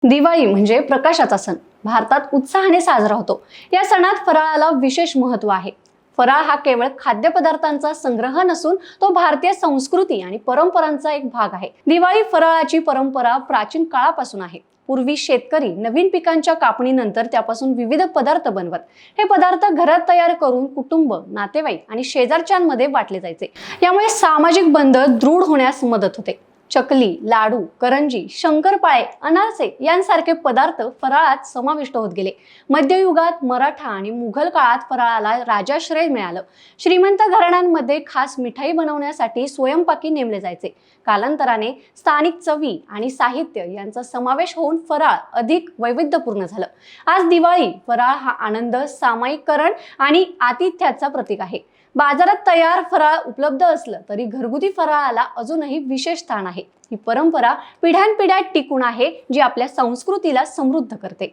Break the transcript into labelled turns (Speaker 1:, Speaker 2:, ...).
Speaker 1: दिवाळी म्हणजे प्रकाशाचा सण भारतात उत्साहाने साजरा होतो। या सणात फराळाला विशेष महत्त्व आहे। फराळ हा केवळ खाद्यपदार्थांचा संग्रह नसून तो भारतीय संस्कृती आणि परंपरांचा एक भाग आहे। दिवाळी फराळाची परंपरा प्राचीन काळापासून आहे। पूर्वी शेतकरी नवीन पिकांच्या कापणीनंतर त्यापासून विविध पदार्थ बनवत। हे पदार्थ घरात तयार करून कुटुंब, नातेवाईक आणि शेजारच्यांमध्ये वाटले जायचे। यामुळे सामाजिक बंध दृढ होण्यास मदत होते। चकली, लाडू, करंजी, शंकरपाळे, अनारसे यांसारखे पदार्थ फराळात समाविष्ट होत गेले। मध्ययुगात मराठा आणि मुघल काळात फराळाला राजाश्रय मिळालं। श्रीमंत घराण्यांमध्ये खास मिठाई बनवण्यासाठी स्वयंपाकी नेमले जायचे। कालांतराने स्थानिक चवी आणि साहित्य यांचा समावेश होऊन फराळ अधिक वैविध्यपूर्ण झालं। आज दिवाळी फराळ हा आनंद, सामायिकरण आणि आतिथ्याचा प्रतीक आहे। बाजारात तयार फराळ उपलब्ध असलं तरी घरगुती फराळाला अजूनही विशेष स्थान आहे। ही परंपरा पिढ्यानपिढ्या टिकून आहे, जी आपल्या संस्कृतीला समृद्ध करते।